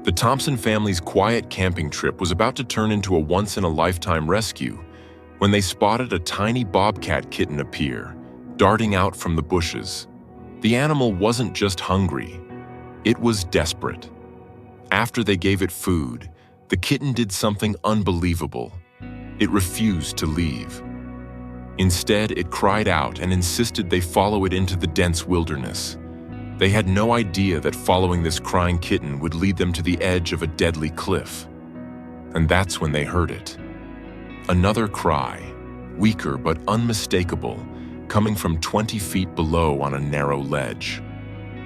The Thompson family's quiet camping trip was about to turn into a once-in-a-lifetime rescue when they spotted a tiny bobcat kitten appear, darting out from the bushes. The animal wasn't just hungry, it was desperate. After they gave it food, the kitten did something unbelievable. It refused to leave. Instead, it cried out and insisted they follow it into the dense wilderness. They had no idea that following this crying kitten would lead them to the edge of a deadly cliff. And that's when they heard it. Another cry, weaker but unmistakable, coming from 20 feet below on a narrow ledge.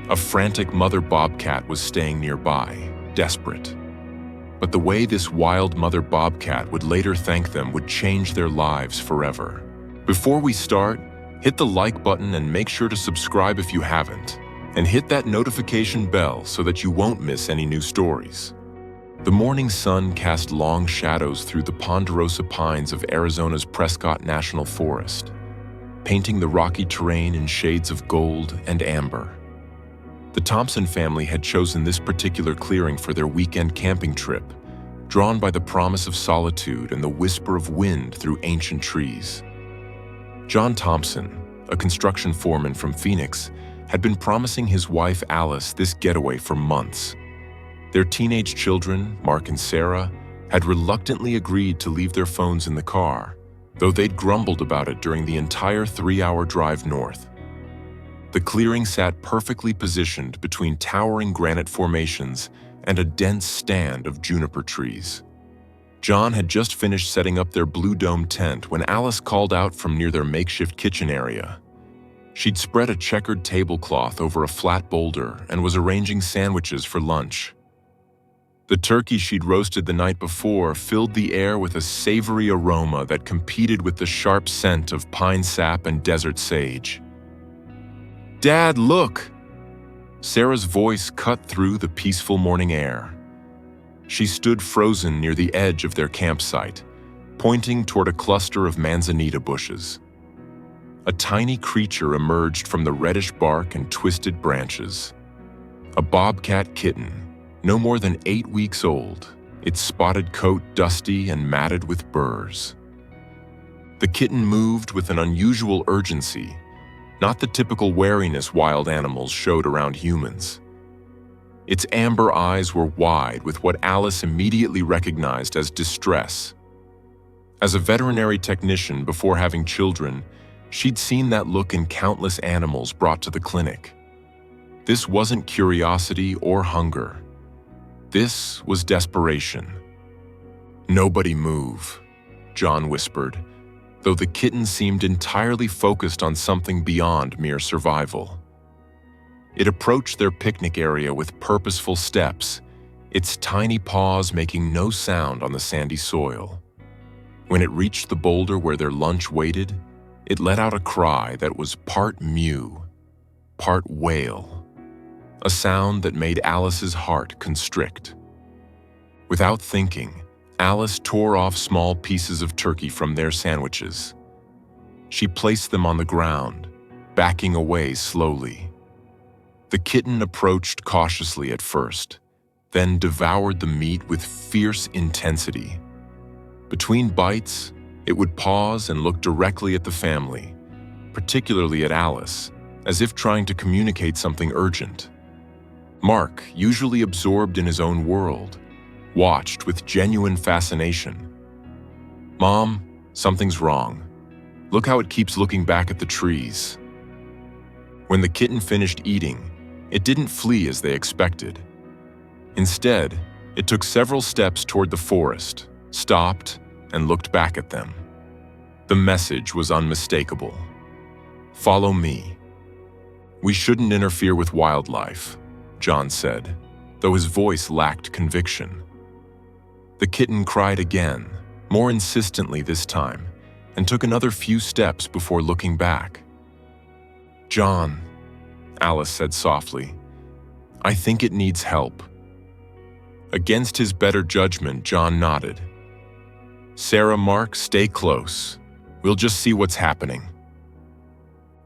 A frantic mother bobcat was staying nearby, desperate. But the way this wild mother bobcat would later thank them would change their lives forever. Before we start, hit the like button and make sure to subscribe if you haven't, and hit that notification bell so that you won't miss any new stories. The morning sun cast long shadows through the ponderosa pines of Arizona's Prescott National Forest, painting the rocky terrain in shades of gold and amber. The Thompson family had chosen this particular clearing for their weekend camping trip, drawn by the promise of solitude and the whisper of wind through ancient trees. John Thompson, a construction foreman from Phoenix, had been promising his wife Alice this getaway for months. Their teenage children, Mark and Sarah, had reluctantly agreed to leave their phones in the car, though they'd grumbled about it during the entire 3-hour drive north. The clearing sat perfectly positioned between towering granite formations and a dense stand of juniper trees. John had just finished setting up their blue dome tent when Alice called out from near their makeshift kitchen area. She'd spread a checkered tablecloth over a flat boulder and was arranging sandwiches for lunch. The turkey she'd roasted the night before filled the air with a savory aroma that competed with the sharp scent of pine sap and desert sage. "Dad, look!" Sarah's voice cut through the peaceful morning air. She stood frozen near the edge of their campsite, pointing toward a cluster of manzanita bushes. A tiny creature emerged from the reddish bark and twisted branches. A bobcat kitten, no more than 8 weeks old, its spotted coat dusty and matted with burrs. The kitten moved with an unusual urgency, not the typical wariness wild animals showed around humans. Its amber eyes were wide with what Alice immediately recognized as distress. As a veterinary technician before having children, she'd seen that look in countless animals brought to the clinic. This wasn't curiosity or hunger. This was desperation. "Nobody move," John whispered, though the kitten seemed entirely focused on something beyond mere survival. It approached their picnic area with purposeful steps, its tiny paws making no sound on the sandy soil. When it reached the boulder where their lunch waited, it let out a cry that was part mew, part wail, a sound that made Alice's heart constrict. Without thinking, Alice tore off small pieces of turkey from their sandwiches. She placed them on the ground, backing away slowly. The kitten approached cautiously at first, then devoured the meat with fierce intensity. Between bites, it would pause and look directly at the family, particularly at Alice, as if trying to communicate something urgent. Mark, usually absorbed in his own world, watched with genuine fascination. "Mom, something's wrong. Look how it keeps looking back at the trees." When the kitten finished eating, it didn't flee as they expected. Instead, it took several steps toward the forest, stopped, and looked back at them. The message was unmistakable. "Follow me." "We shouldn't interfere with wildlife," John said, though his voice lacked conviction. The kitten cried again, more insistently this time, and took another few steps before looking back. "John," Alice said softly, "I think it needs help." Against his better judgment, John nodded. "Sarah, Mark, stay close. We'll just see what's happening."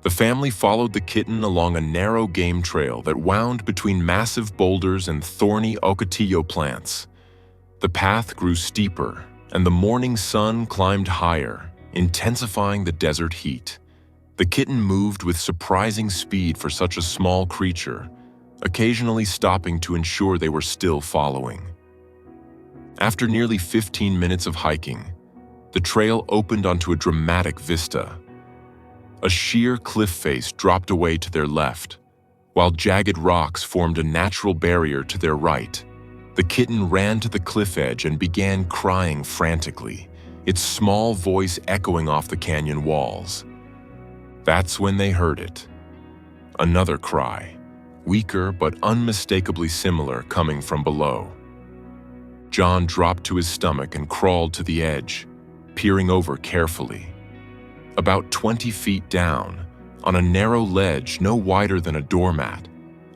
The family followed the kitten along a narrow game trail that wound between massive boulders and thorny ocotillo plants. The path grew steeper, and the morning sun climbed higher, intensifying the desert heat. The kitten moved with surprising speed for such a small creature, occasionally stopping to ensure they were still following. After nearly 15 minutes of hiking, the trail opened onto a dramatic vista. A sheer cliff face dropped away to their left, while jagged rocks formed a natural barrier to their right. The kitten ran to the cliff edge and began crying frantically, its small voice echoing off the canyon walls. That's when they heard it. Another cry, weaker but unmistakably similar, coming from below. John dropped to his stomach and crawled to the edge, peering over carefully. About 20 feet down, on a narrow ledge no wider than a doormat,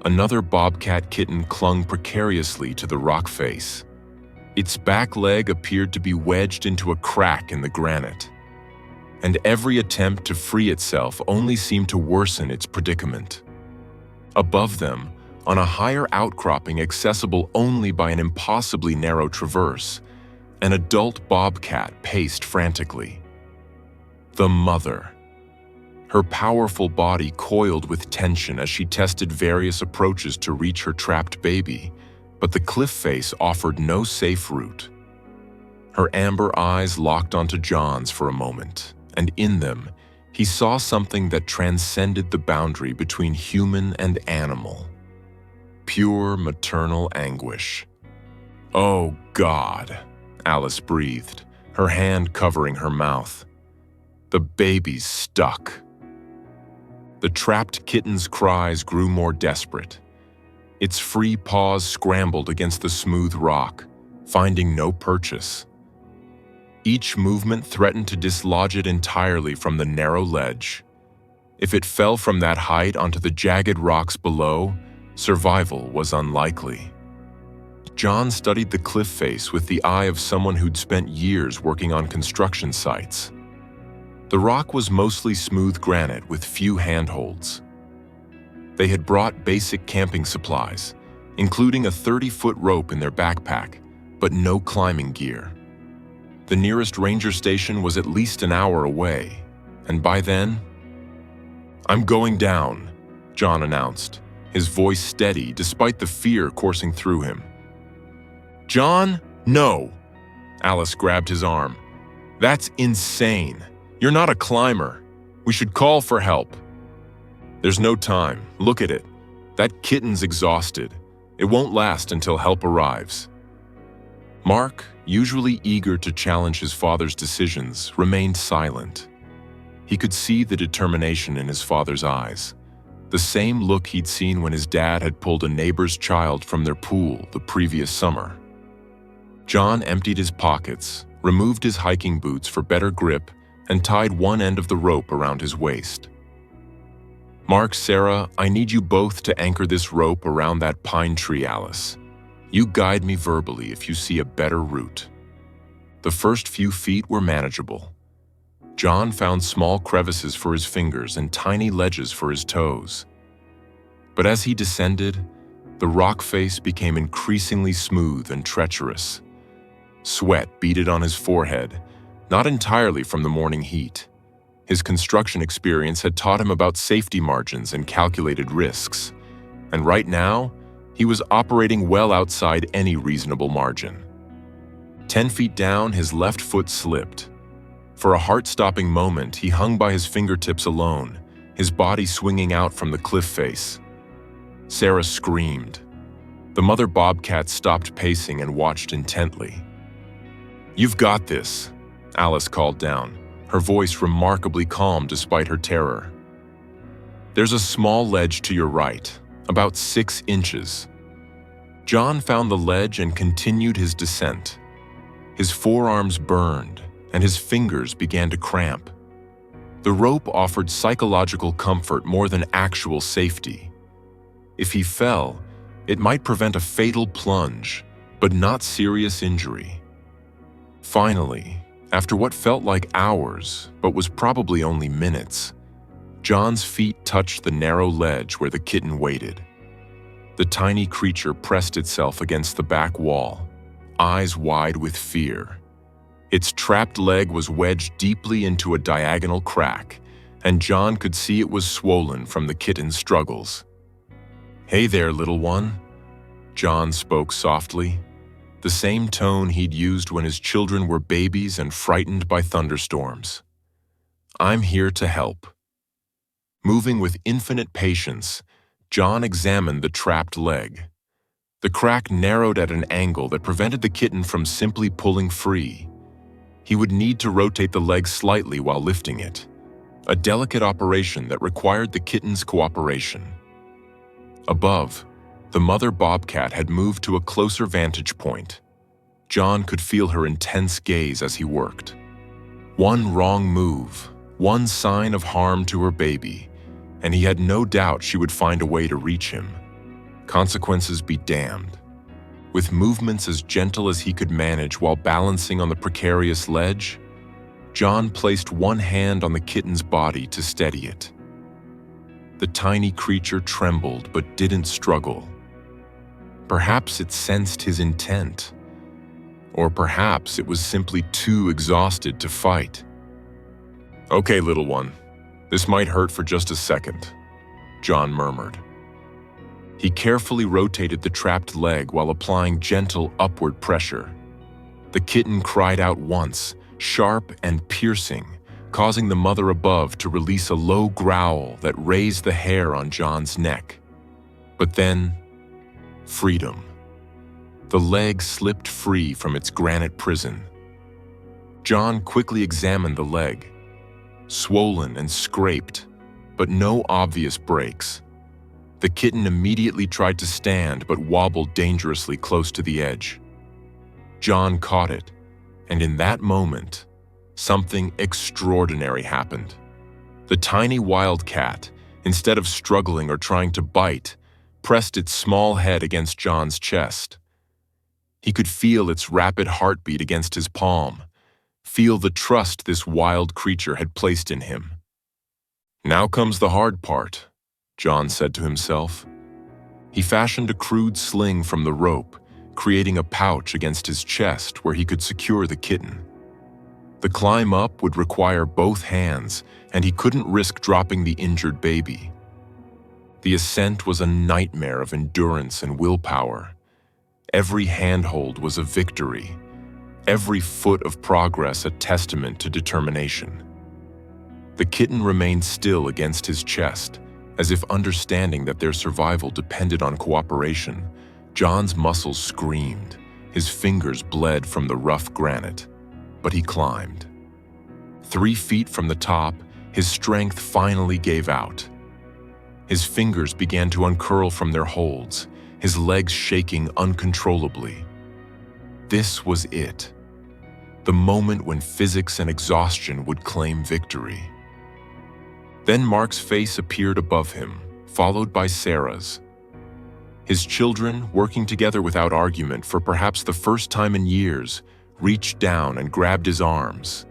another bobcat kitten clung precariously to the rock face. Its back leg appeared to be wedged into a crack in the granite, and every attempt to free itself only seemed to worsen its predicament. Above them, on a higher outcropping accessible only by an impossibly narrow traverse, an adult bobcat paced frantically. The mother. Her powerful body coiled with tension as she tested various approaches to reach her trapped baby, but the cliff face offered no safe route. Her amber eyes locked onto John's for a moment, and in them, he saw something that transcended the boundary between human and animal. Pure maternal anguish. "Oh, God," Alice breathed, her hand covering her mouth. The baby's stuck. The trapped kitten's cries grew more desperate. Its free paws scrambled against the smooth rock, finding no purchase. Each movement threatened to dislodge it entirely from the narrow ledge. If it fell from that height onto the jagged rocks below, survival was unlikely. John studied the cliff face with the eye of someone who'd spent years working on construction sites. The rock was mostly smooth granite with few handholds. They had brought basic camping supplies, including a 30-foot rope in their backpack, but no climbing gear. The nearest ranger station was at least an hour away, and by then, "I'm going down," John announced, his voice steady despite the fear coursing through him. "John, no!" Alice grabbed his arm. "That's insane. You're not a climber. We should call for help." "There's no time. Look at it. That kitten's exhausted. It won't last until help arrives." Mark, usually eager to challenge his father's decisions, remained silent. He could see the determination in his father's eyes, the same look he'd seen when his dad had pulled a neighbor's child from their pool the previous summer. John emptied his pockets, removed his hiking boots for better grip, and tied one end of the rope around his waist. "Mark, Sarah, I need you both to anchor this rope around that pine tree, Alice. You guide me verbally if you see a better route." The first few feet were manageable. John found small crevices for his fingers and tiny ledges for his toes. But as he descended, the rock face became increasingly smooth and treacherous. Sweat beaded on his forehead, not entirely from the morning heat. His construction experience had taught him about safety margins and calculated risks, and right now, he was operating well outside any reasonable margin. 10 feet down, his left foot slipped. For a heart-stopping moment, he hung by his fingertips alone, his body swinging out from the cliff face. Sarah screamed. The mother bobcat stopped pacing and watched intently. "You've got this," Alice called down, her voice remarkably calm despite her terror. "There's a small ledge to your right, about 6 inches. John found the ledge and continued his descent. His forearms burned, and his fingers began to cramp. The rope offered psychological comfort more than actual safety. If he fell, it might prevent a fatal plunge, but not serious injury. Finally, after what felt like hours, but was probably only minutes, John's feet touched the narrow ledge where the kitten waited. The tiny creature pressed itself against the back wall, eyes wide with fear. Its trapped leg was wedged deeply into a diagonal crack, and John could see it was swollen from the kitten's struggles. "Hey there, little one," John spoke softly, the same tone he'd used when his children were babies and frightened by thunderstorms. "I'm here to help." Moving with infinite patience, John examined the trapped leg. The crack narrowed at an angle that prevented the kitten from simply pulling free. He would need to rotate the leg slightly while lifting it, a delicate operation that required the kitten's cooperation. Above, the mother bobcat had moved to a closer vantage point. John could feel her intense gaze as he worked. One wrong move, one sign of harm to her baby, and he had no doubt she would find a way to reach him. Consequences be damned. With movements as gentle as he could manage while balancing on the precarious ledge, John placed one hand on the kitten's body to steady it. The tiny creature trembled but didn't struggle. Perhaps it sensed his intent, or perhaps it was simply too exhausted to fight. "Okay, little one, this might hurt for just a second," John murmured. He carefully rotated the trapped leg while applying gentle upward pressure. The kitten cried out once, sharp and piercing, causing the mother above to release a low growl that raised the hair on John's neck. But then, freedom. The leg slipped free from its granite prison. John quickly examined the leg. Swollen and scraped, but no obvious breaks. The kitten immediately tried to stand but wobbled dangerously close to the edge. John caught it, and in that moment, something extraordinary happened. The tiny wildcat, instead of struggling or trying to bite, pressed its small head against John's chest. He could feel its rapid heartbeat against his palm, feel the trust this wild creature had placed in him. "Now comes the hard part," John said to himself. He fashioned a crude sling from the rope, creating a pouch against his chest where he could secure the kitten. The climb up would require both hands, and he couldn't risk dropping the injured baby. The ascent was a nightmare of endurance and willpower. Every handhold was a victory, every foot of progress a testament to determination. The kitten remained still against his chest, as if understanding that their survival depended on cooperation. John's muscles screamed, his fingers bled from the rough granite, but he climbed. 3 feet from the top, his strength finally gave out. His fingers began to uncurl from their holds, his legs shaking uncontrollably. This was it, the moment when physics and exhaustion would claim victory. Then Mark's face appeared above him, followed by Sarah's. His children, working together without argument for perhaps the first time in years, reached down and grabbed his arms.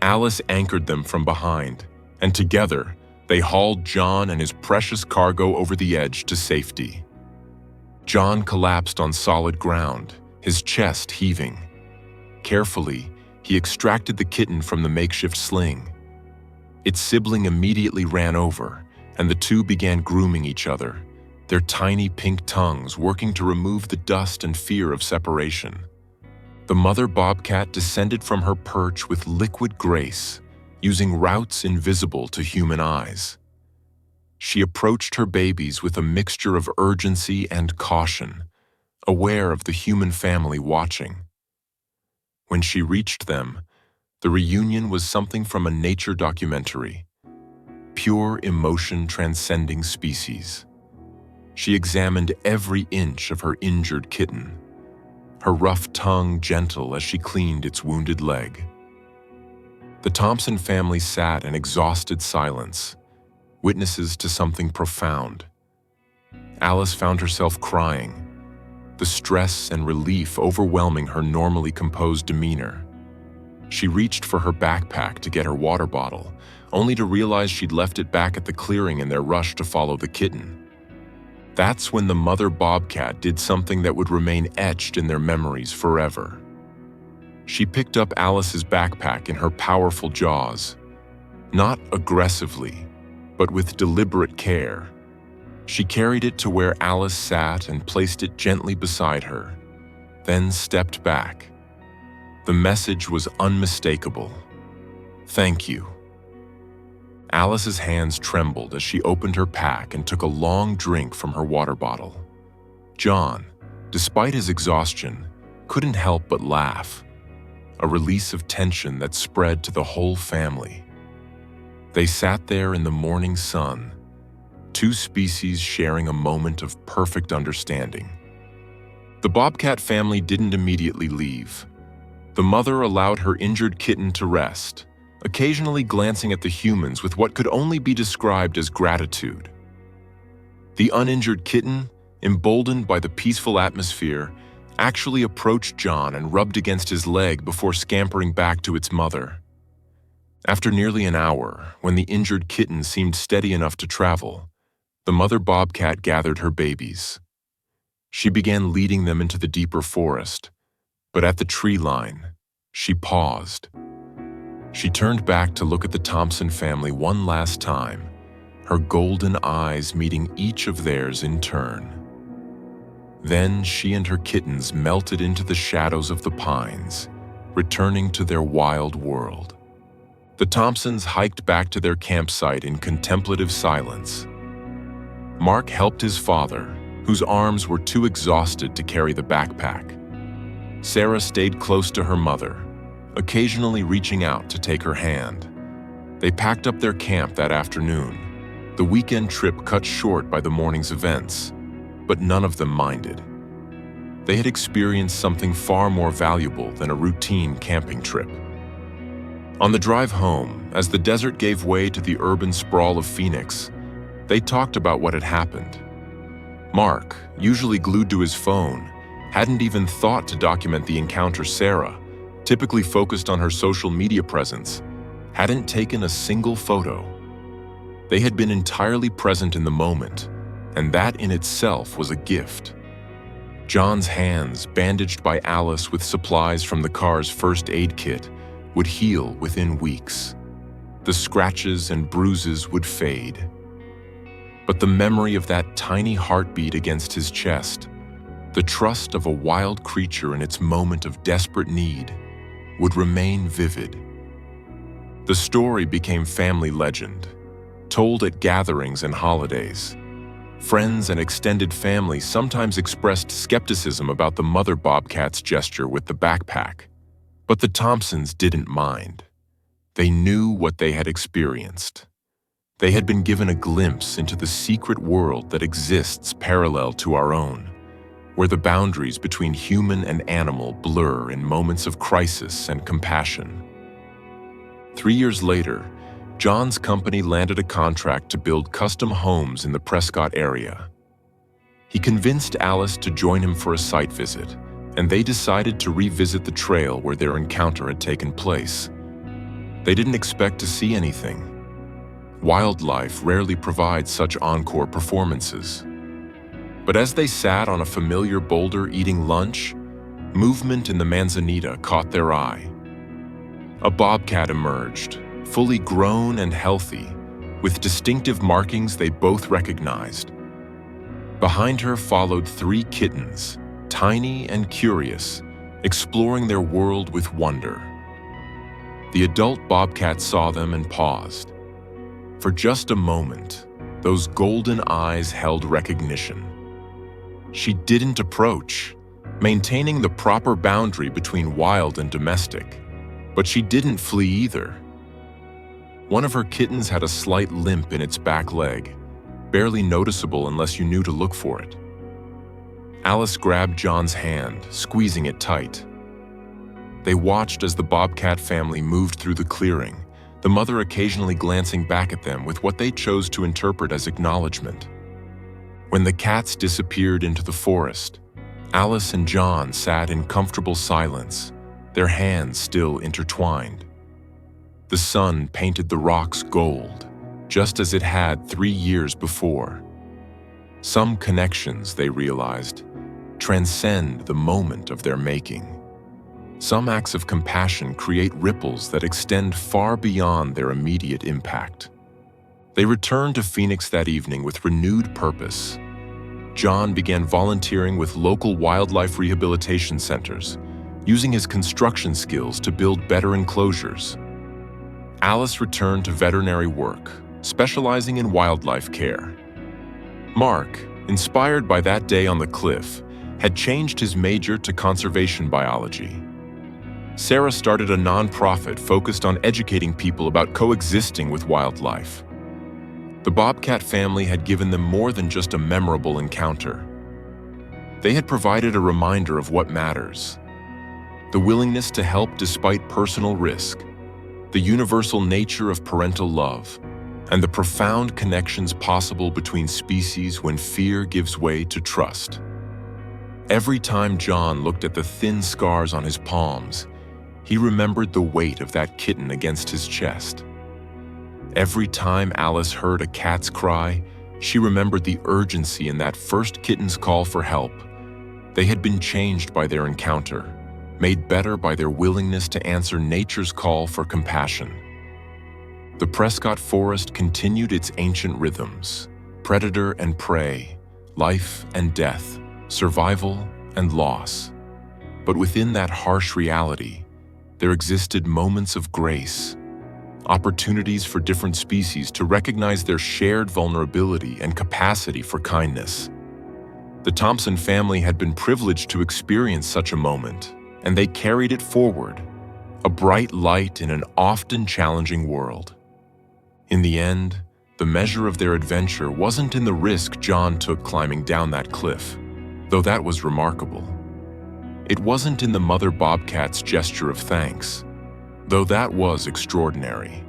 Alice anchored them from behind, and together, they hauled John and his precious cargo over the edge to safety. John collapsed on solid ground, his chest heaving. Carefully, he extracted the kitten from the makeshift sling. Its sibling immediately ran over, and the two began grooming each other, their tiny pink tongues working to remove the dust and fear of separation. The mother bobcat descended from her perch with liquid grace, using routes invisible to human eyes. She approached her babies with a mixture of urgency and caution, aware of the human family watching. When she reached them, the reunion was something from a nature documentary, pure emotion transcending species. She examined every inch of her injured kitten, her rough tongue gentle as she cleaned its wounded leg. The Thompson family sat in exhausted silence, witnesses to something profound. Alice found herself crying, the stress and relief overwhelming her normally composed demeanor. She reached for her backpack to get her water bottle, only to realize she'd left it back at the clearing in their rush to follow the kitten. That's when the mother bobcat did something that would remain etched in their memories forever. She picked up Alice's backpack in her powerful jaws, not aggressively, but with deliberate care. She carried it to where Alice sat and placed it gently beside her, then stepped back. The message was unmistakable. "Thank you." Alice's hands trembled as she opened her pack and took a long drink from her water bottle. John, despite his exhaustion, couldn't help but laugh, a release of tension that spread to the whole family. They sat there in the morning sun, two species sharing a moment of perfect understanding. The bobcat family didn't immediately leave. The mother allowed her injured kitten to rest, occasionally glancing at the humans with what could only be described as gratitude. The uninjured kitten, emboldened by the peaceful atmosphere, actually approached John and rubbed against his leg before scampering back to its mother. After nearly an hour, when the injured kitten seemed steady enough to travel, the mother bobcat gathered her babies. She began leading them into the deeper forest, but at the tree line, she paused. She turned back to look at the Thompson family one last time, her golden eyes meeting each of theirs in turn. Then she and her kittens melted into the shadows of the pines, returning to their wild world. The Thompsons hiked back to their campsite in contemplative silence. Mark helped his father, whose arms were too exhausted to carry the backpack. Sarah stayed close to her mother, occasionally reaching out to take her hand. They packed up their camp that afternoon, the weekend trip cut short by the morning's events, but none of them minded. They had experienced something far more valuable than a routine camping trip. On the drive home, as the desert gave way to the urban sprawl of Phoenix, they talked about what had happened. Mark, usually glued to his phone, hadn't even thought to document the encounter. Sarah, typically focused on her social media presence, hadn't taken a single photo. They had been entirely present in the moment, and that in itself was a gift. John's hands, bandaged by Alice with supplies from the car's first aid kit, would heal within weeks. The scratches and bruises would fade. But the memory of that tiny heartbeat against his chest, the trust of a wild creature in its moment of desperate need, would remain vivid. The story became family legend, told at gatherings and holidays. Friends and extended family sometimes expressed skepticism about the mother bobcat's gesture with the backpack, but the Thompsons didn't mind. They knew what they had experienced. They had been given a glimpse into the secret world that exists parallel to our own, where the boundaries between human and animal blur in moments of crisis and compassion. 3 years later, John's company landed a contract to build custom homes in the Prescott area. He convinced Alice to join him for a site visit, and they decided to revisit the trail where their encounter had taken place. They didn't expect to see anything. Wildlife rarely provides such encore performances. But as they sat on a familiar boulder eating lunch, movement in the manzanita caught their eye. A bobcat emerged, fully grown and healthy, with distinctive markings they both recognized. Behind her followed 3 kittens, tiny and curious, exploring their world with wonder. The adult bobcat saw them and paused. For just a moment, those golden eyes held recognition. She didn't approach, maintaining the proper boundary between wild and domestic, but she didn't flee either. One of her kittens had a slight limp in its back leg, barely noticeable unless you knew to look for it. Alice grabbed John's hand, squeezing it tight. They watched as the bobcat family moved through the clearing, the mother occasionally glancing back at them with what they chose to interpret as acknowledgement. When the cats disappeared into the forest, Alice and John sat in comfortable silence, their hands still intertwined. The sun painted the rocks gold, just as it had 3 years before. Some connections, they realized, transcend the moment of their making. Some acts of compassion create ripples that extend far beyond their immediate impact. They returned to Phoenix that evening with renewed purpose. John began volunteering with local wildlife rehabilitation centers, using his construction skills to build better enclosures. Alice returned to veterinary work, specializing in wildlife care. Mark, inspired by that day on the cliff, had changed his major to conservation biology. Sarah started a nonprofit focused on educating people about coexisting with wildlife. The Bobcat family had given them more than just a memorable encounter. They had provided a reminder of what matters: the willingness to help despite personal risk, the universal nature of parental love, and the profound connections possible between species when fear gives way to trust. Every time John looked at the thin scars on his palms, he remembered the weight of that kitten against his chest. Every time Alice heard a cat's cry, she remembered the urgency in that first kitten's call for help. They had been changed by their encounter, made better by their willingness to answer nature's call for compassion. The Prescott Forest continued its ancient rhythms: predator and prey, life and death, survival and loss. But within that harsh reality, there existed moments of grace, opportunities for different species to recognize their shared vulnerability and capacity for kindness. The Thompson family had been privileged to experience such a moment, and they carried it forward, a bright light in an often challenging world. In the end, the measure of their adventure wasn't in the risk John took climbing down that cliff, though that was remarkable. It wasn't in the mother bobcat's gesture of thanks, though that was extraordinary.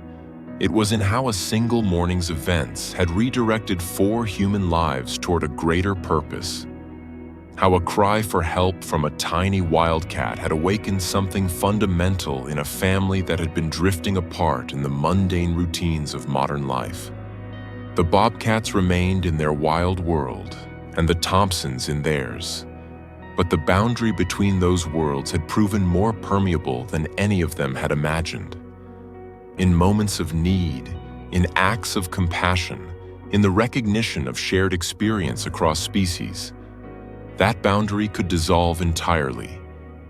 It was in how a single morning's events had redirected 4 human lives toward a greater purpose. How a cry for help from a tiny wildcat had awakened something fundamental in a family that had been drifting apart in the mundane routines of modern life. The Bobcats remained in their wild world, and the Thompsons in theirs. But the boundary between those worlds had proven more permeable than any of them had imagined. In moments of need, in acts of compassion, in the recognition of shared experience across species, that boundary could dissolve entirely,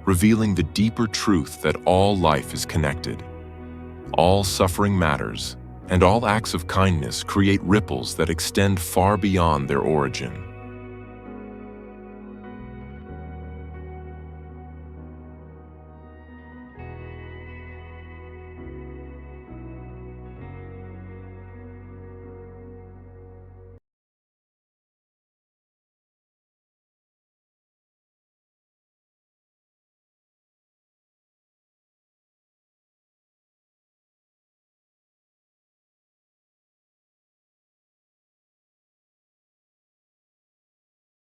revealing the deeper truth that all life is connected. All suffering matters, and all acts of kindness create ripples that extend far beyond their origin.